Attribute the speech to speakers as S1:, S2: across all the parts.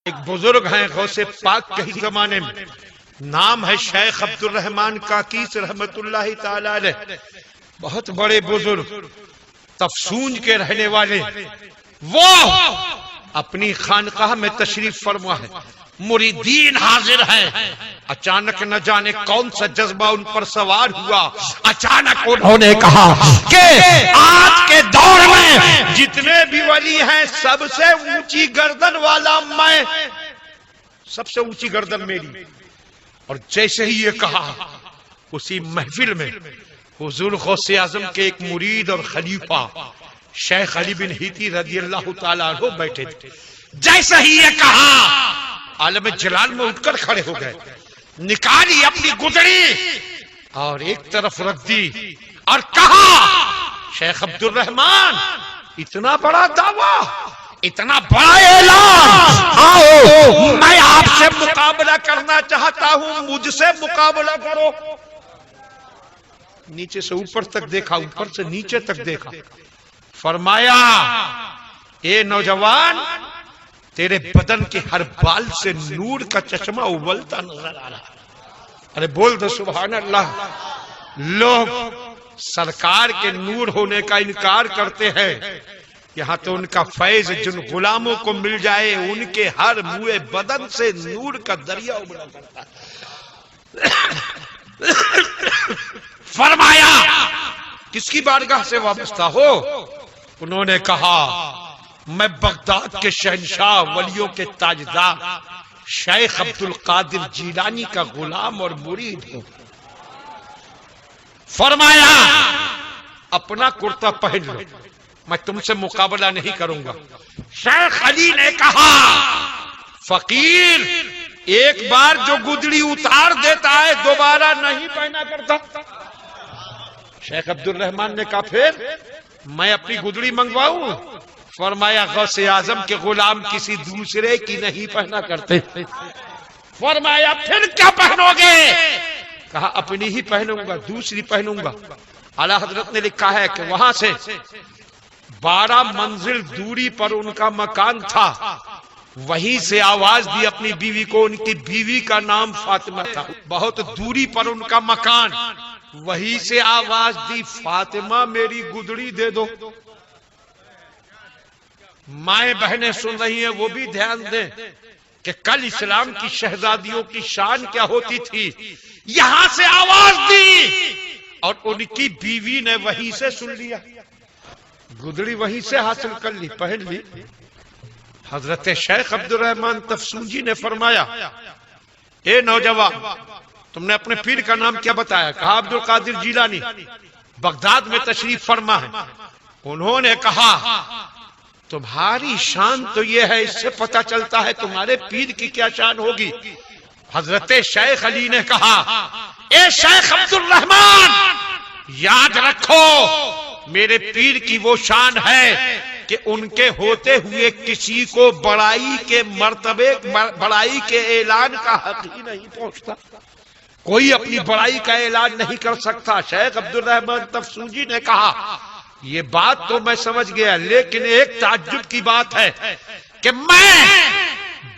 S1: ایک بزرگ ہیں غوث پاک کے ہی زمانے میں، نام ہے شیخ عبد الرحمن کاکیس رحمت اللہ تعالی علیہ، بہت بڑے بزرگ تفسونج کے رہنے والے۔ وہ اپنی خانقاہ میں تشریف فرما ہے، مریدین حاضر ہیں۔ اچانک نہ جانے کون سا جذبہ ان پر سوار ہوا، اچانک انہوں نے کہا کہ آج کے دور میں جتنے بھی ولی ہیں سب سے اونچی گردن والا میں، سب سے اونچی گردن میری۔ اور جیسے ہی یہ کہا اسی محفل میں حضور غوث اعظم کے ایک مرید اور خلیفہ شیخ علی بن ہیتی رضی اللہ تعالیٰ عنہ بیٹھے تھے۔ جیسے ہی یہ کہا عالم جلال میں اٹھ کر کھڑے ہو گئے، نکالی اپنی گدڑی اور ایک طرف رکھ دی اور کہا شیخ عبد الرحمن اتنا بڑا دعویٰ، اتنا بڑا اعلان، آؤ میں آپ سے مقابلہ کرنا چاہتا ہوں، مجھ سے مقابلہ کرو۔ نیچے سے اوپر تک دیکھا، اوپر سے نیچے تک دیکھا، فرمایا اے نوجوان تیرے بدن کے ہر بال سے نور کا چشمہ ابلتا نظر آ رہا۔ ارے بول دو سبحان اللہ۔ لوگ سرکار کے نور ہونے کا انکار کرتے ہیں، یہاں تو ان کا فیض جن غلاموں کو مل جائے ان کے ہر منہ بدن سے نور کا دریا ابلا کرتا ہے۔ فرمایا کس کی بارگاہ سے وابستہ ہو؟ انہوں نے کہا میں بغداد کے شہنشاہ ولیوں کے تاجدار شیخ عبد القادر جیلانی کا غلام اور مرید ہوں۔ فرمایا اپنا کرتا پہن لو، میں تم سے مقابلہ نہیں کروں گا۔ شیخ علی نے کہا فقیر ایک بار جو گدڑی اتار دیتا ہے دوبارہ نہیں پہنا کرتا۔ شیخ عبد الرحمن نے کہا پھر میں اپنی گدڑی منگواؤں؟ فرمایا غوث اعظم کے غلام کسی دوسرے کی نہیں پہنا کرتے۔ فرمایا پھر کیا پہنو گے؟ کہا اپنی ہی پہنوں گا، دوسری پہنوں گا۔ اعلیٰ حضرت نے لکھا ہے کہ وہاں سے 12 منزل دوری پر ان کا مکان تھا، وہیں سے آواز دی اپنی بیوی کو، ان کی بیوی کا نام فاطمہ تھا، بہت دوری پر ان کا مکان، وہیں سے آواز دی فاطمہ میری گدڑی دے دو۔ مائیں بہنیں سن رہی ہیں وہ بھی دھیان دیں کہ کل اسلام کی شہزادیوں کی شان کیا ہوتی تھی۔ یہاں سے آواز دی اور ان کی بیوی نے وہیں سے سن لیا، گدڑی وہیں سے حاصل کر لی، پہن لی۔ حضرت شیخ عبد الرحمن تفسونجی نے فرمایا اے نوجوان تم نے اپنے پیر کا نام کیا بتایا؟ کہا عبد القادر جیلانی، بغداد میں تشریف فرما ہے۔ انہوں نے کہا تمہاری شان تو یہ ہے، اس سے پتہ چلتا ہے تمہارے پیر کی کیا شان ہوگی۔ حضرت شیخ علی نے کہا اے شیخ عبد الرحمن یاد رکھو میرے پیر کی وہ شان ہے کہ ان کے ہوتے ہوئے کسی کو بڑائی کے مرتبے، بڑائی کے اعلان کا حق ہی نہیں پہنچتا، کوئی اپنی بڑائی کا اعلان نہیں کر سکتا۔ شیخ عبد الرحمن تفسونجی نے کہا یہ بات تو میں سمجھ گیا، لیکن ایک تعجب کی بات ہے کہ میں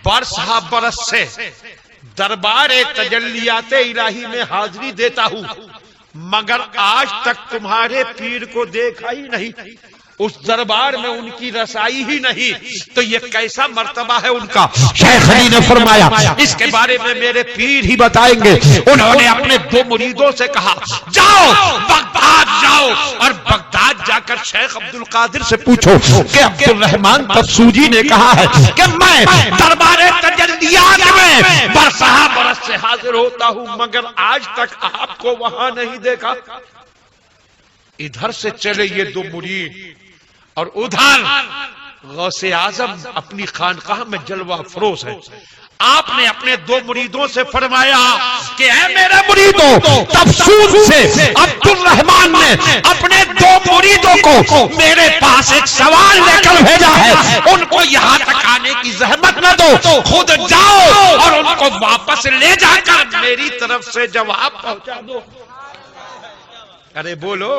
S1: برس ہا برس سے دربار تجلیات الہی میں حاضری دیتا ہوں مگر آج تک تمہارے پیر کو دیکھا ہی نہیں، اس دربار میں ان کی رسائی ہی نہیں، تو یہ کیسا مرتبہ ہے ان کا؟ شیخ علی نے فرمایا اس کے بارے میں میرے پیر ہی بتائیں گے۔ انہوں نے اپنے 2 مریدوں سے کہا جاؤ بغداد جاؤ اور بغداد جا کر شیخ عبد القادر سے پوچھو کہ عبد الرحمن تفسونجی نے کہا ہے کہ میں دربار تجلیات میں برسہ برس سے حاضر ہوتا ہوں مگر آج تک آپ کو وہاں نہیں دیکھا۔ ادھر سے چلے یہ 2 مرید اور ادھر غوث اعظم اپنی خانقاہ میں جلوہ افروز ہے۔ آپ نے اپنے 2 مریدوں سے فرمایا کہ اے میرے مریدوں، تفسون سے عبد الرحمن نے اپنے 2 مریدوں کو میرے پاس ایک سوال لے کر بھیجا ہے، ان کو یہاں تک آنے کی زحمت نہ دو، خود جاؤ اور ان کو واپس لے جا کر میری طرف سے جواب پہنچا دو۔ ارے بولو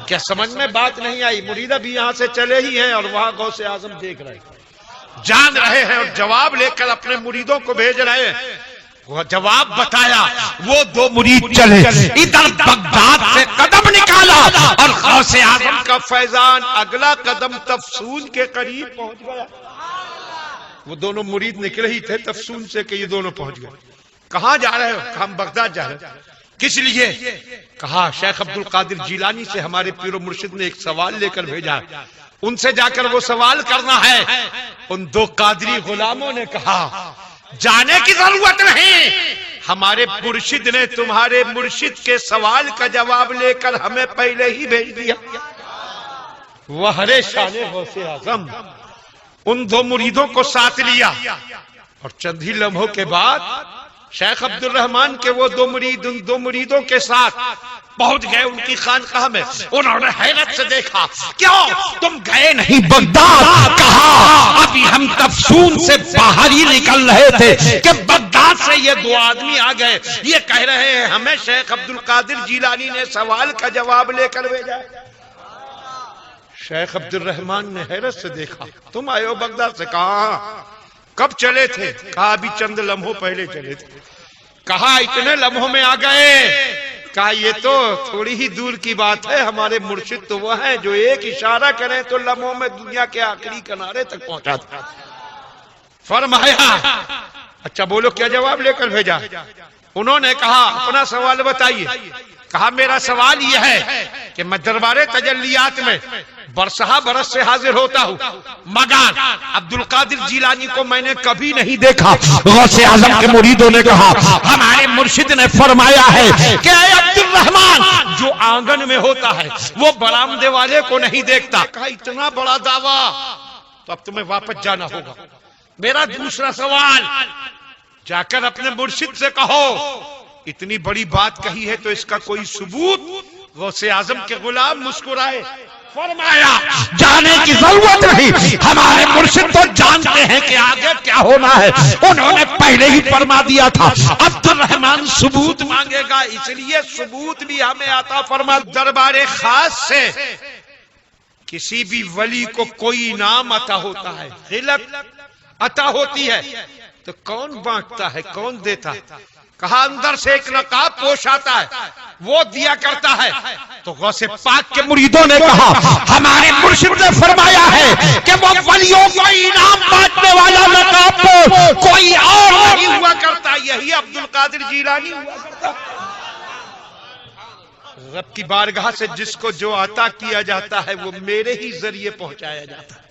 S1: کیا سمجھ میں بات نہیں آئی؟ مریدہ بھی یہاں سے چلے ہی ہیں اور وہاں غوث اعظم دیکھ رہے ہیں۔ جان رہے ہیں اور جواب لے کر اپنے مریدوں کو بھیج رہے ہیں. وہ جواب بتایا. وہ دو مرید چلے ادھر بغداد سے قدم نکالا اور غوث اعظم کا فیضان اگلا قدم تفسون کے قریب پہنچ گیا. وہ دونوں مرید نکلے ہی تھے تفسون سے کہ یہ دونوں پہنچ گئے. کہاں جا رہے ہو؟ کہا ہم بغداد جا رہے ہیں. کس لیے؟ کہا شیخ عبد القادر جیلانی سے ہمارے پیر و مرشد نے ایک سوال لے کر بھیجا, ان سے جا کر وہ سوال کرنا ہے. ان دو قادری غلاموں نے کہا جانے کی ضرورت نہیں, ہمارے مرشد نے تمہارے مرشد کے سوال کا جواب لے کر ہمیں پہلے ہی بھیج دیا. وہرے شان غوث اعظم ان دو مریدوں کو ساتھ لیا اور چند ہی لمحوں کے بعد شیخ عبد الرحمان کے وہ دو مرید ان دو مریدوں کے ساتھ پہنچ گئے ان کی خانقاہ میں. انہوں نے حیرت سے دیکھا, کیوں تم گئے نہیں بغداد؟ کہا ابھی ہم تفسون سے باہر ہی نکل رہے تھے کہ بغداد سے یہ دو آدمی آ گئے, یہ کہہ رہے ہیں ہمیں شیخ عبد القادر جیلانی نے سوال کا جواب لے کر بھیجا. شیخ عبد الرحمان نے حیرت سے دیکھا, تم آئے ہو بغداد سے؟ کہا کب چلے تھے؟ کہا ابھی چند لمحوں پہلے چلے تھے. کہا اتنے لمحوں میں آ گئے؟ کہا یہ تو تھوڑی ہی دور کی بات ہے, ہمارے مرشد تو وہ ہیں جو ایک اشارہ کریں تو لمحوں میں دنیا کے آخری کنارے تک پہنچا تھا. فرمایا اچھا بولو کیا جواب لے کر بھیجا؟ انہوں نے کہا اپنا سوال بتائیے. کہا میرا سوال یہ ہے کہ میں دربار تجلیات میں برسہ برس سے حاضر ہوتا ہوں, مگر عبد القادر جیلانی کو میں نے کبھی نہیں دیکھا. غوث اعظم کے مریدوں نے کہا ہمارے مرشد نے فرمایا ہے کہ اے عبد الرحمان جو آنگن میں ہوتا ہے وہ برآمدے والے کو نہیں دیکھتا. کہا اتنا بڑا دعویٰ, تو اب تمہیں واپس جانا ہوگا. میرا دوسرا سوال, جا کر اپنے مرشد سے کہو اتنی بڑی بات کہی ہے تو اس کا کوئی ثبوت. غوث اعظم کے غلام مسکرائے. فرمایا جانے کی ضرورت نہیں, ہمارے مرشد تو جانتے ہیں کہ آگے کیا ہونا ہے. انہوں نے پہلے ہی فرما دیا تھا عبد الرحمان ثبوت مانگے گا, اس لیے ثبوت بھی ہمیں عطا فرما. دربار خاص سے کسی بھی ولی کو کوئی انعام عطا ہوتا ہے, خلعت عطا ہوتی ہے, تو کون بانٹتا ہے, کون دیتا ہے؟ کہا اندر سے ایک نقاب پوش آتا ہے وہ دیا کرتا ہے. تو غوث پاک کے مریدوں نے کہا ہمارے مرشد نے فرمایا ہے کہ وہ ولیوں کو انعام بانٹنے والا نقاب پوش کوئی اور نہیں ہوا کرتا, یہی عبد القادر جیلانی ہوا کرتا. رب کی بارگاہ سے جس کو جو عطا کیا جاتا ہے وہ میرے ہی ذریعے پہنچایا جاتا ہے.